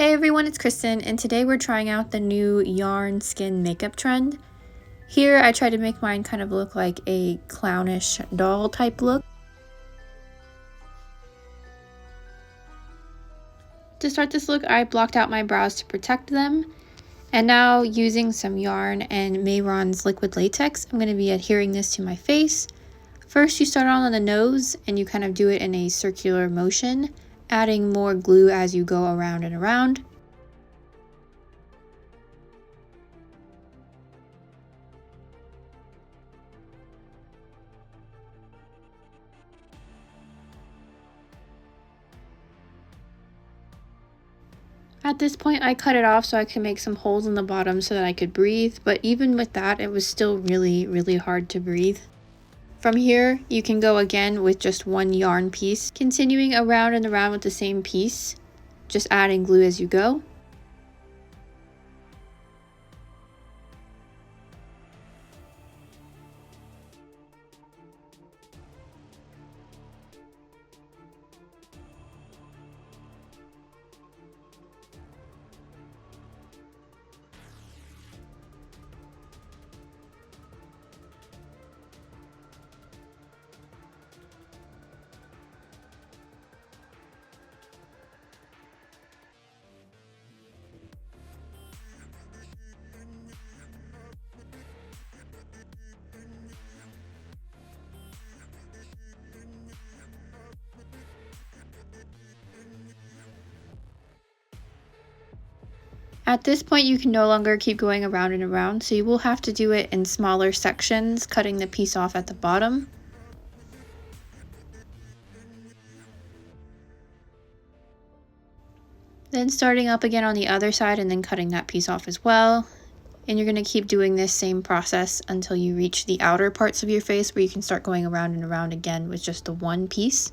Hey everyone, it's Kristen, and today we're trying out the new yarn skin makeup trend. Here I try to make mine kind of look like a clownish doll type look. To start this look, I blocked out my brows to protect them. And now using some yarn and Mehron's Liquid Latex, I'm going to be adhering this to my face. First you start on the nose and you kind of do it in a circular motion, adding more glue as you go around and around. At this point, I cut it off so I could make some holes in the bottom so that I could breathe, but even with that, it was still really hard to breathe. From here, you can go again with just one yarn piece, continuing around and around with the same piece, just adding glue as you go. At this point, you can no longer keep going around and around, so you will have to do it in smaller sections, cutting the piece off at the bottom. Then starting up again on the other side and then cutting that piece off as well. And you're going to keep doing this same process until you reach the outer parts of your face where you can start going around and around again with just the one piece.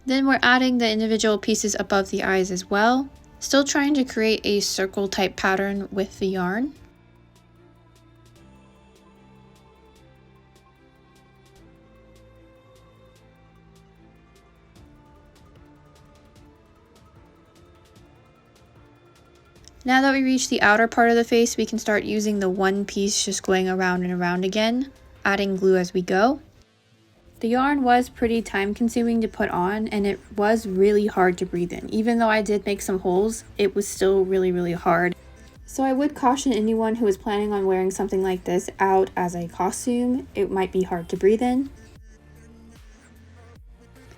Then we're adding the individual pieces above the eyes as well, still trying to create a circle type pattern with the yarn. Now that we reach the outer part of the face, we can start using the one piece just going around and around again, adding glue as we go. The yarn was pretty time consuming to put on, and it was really hard to breathe in. Even though I did make some holes, it was still really hard. So I would caution anyone who is planning on wearing something like this out as a costume. It might be hard to breathe in.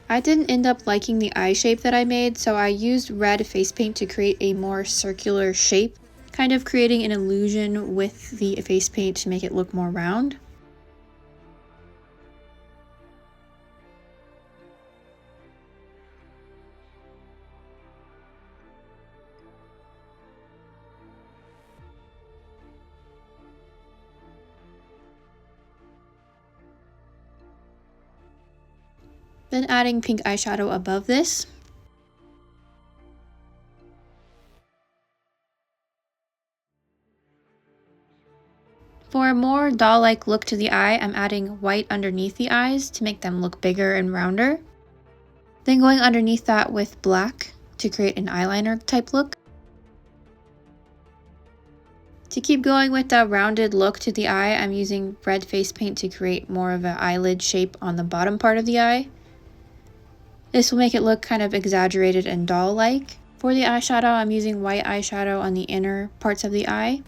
I didn't end up liking the eye shape that I made, so I used red face paint to create a more circular shape, kind of creating an illusion with the face paint to make it look more round. Then adding pink eyeshadow above this. For a more doll-like look to the eye, I'm adding white underneath the eyes to make them look bigger and rounder. Then going underneath that with black to create an eyeliner type look. To keep going with the rounded look to the eye, I'm using red face paint to create more of an eyelid shape on the bottom part of the eye. This will make it look kind of exaggerated and doll-like. For the eyeshadow, I'm using white eyeshadow on the inner parts of the eye.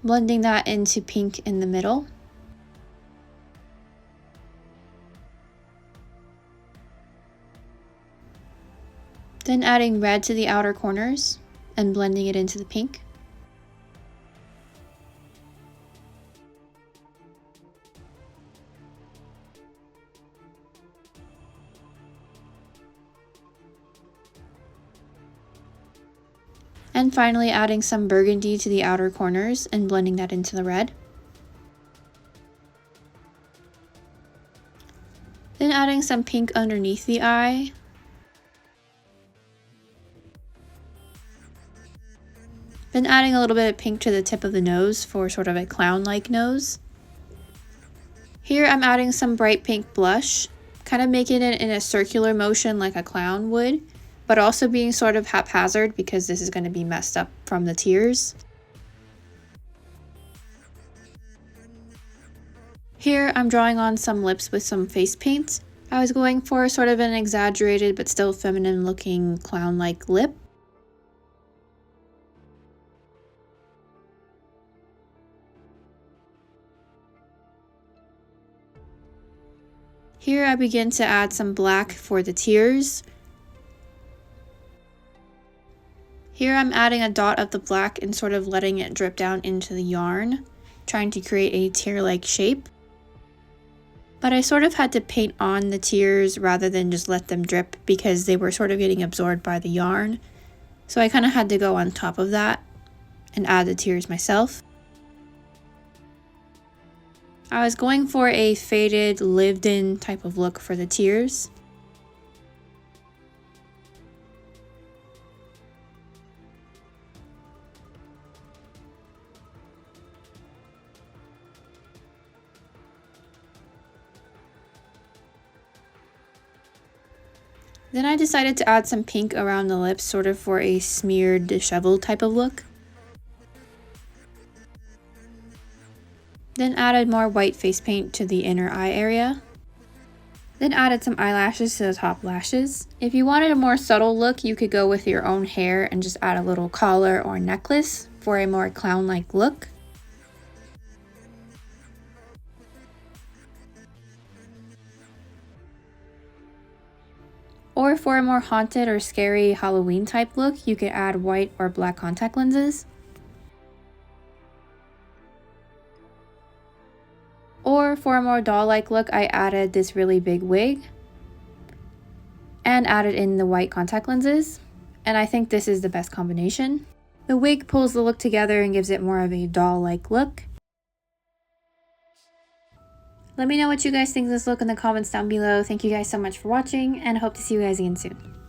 Blending that into pink in the middle. Then adding red to the outer corners and blending it into the pink. And finally adding some burgundy to the outer corners and blending that into the red. Then adding some pink underneath the eye. Then adding a little bit of pink to the tip of the nose for sort of a clown-like nose. Here I'm adding some bright pink blush, kind of making it in a circular motion like a clown would, but also being sort of haphazard because this is going to be messed up from the tears. Here I'm drawing on some lips with some face paint. I was going for sort of an exaggerated but still feminine looking clown-like lip. Here I begin to add some black for the tears. Here I'm adding a dot of the black and sort of letting it drip down into the yarn, trying to create a tear-like shape. But I sort of had to paint on the tears rather than just let them drip because they were sort of getting absorbed by the yarn. So I kind of had to go on top of that and add the tears myself. I was going for a faded, lived-in type of look for the tears. Then I decided to add some pink around the lips, sort of for a smeared, disheveled type of look. Then added more white face paint to the inner eye area. Then added some eyelashes to the top lashes. If you wanted a more subtle look, you could go with your own hair and just add a little collar or necklace for a more clown-like look. Or for a more haunted or scary Halloween type look, you could add white or black contact lenses. Or for a more doll-like look, I added this really big wig and added in the white contact lenses. And I think this is the best combination. The wig pulls the look together and gives it more of a doll-like look. Let me know what you guys think of this look in the comments down below. Thank you guys so much for watching and I hope to see you guys again soon.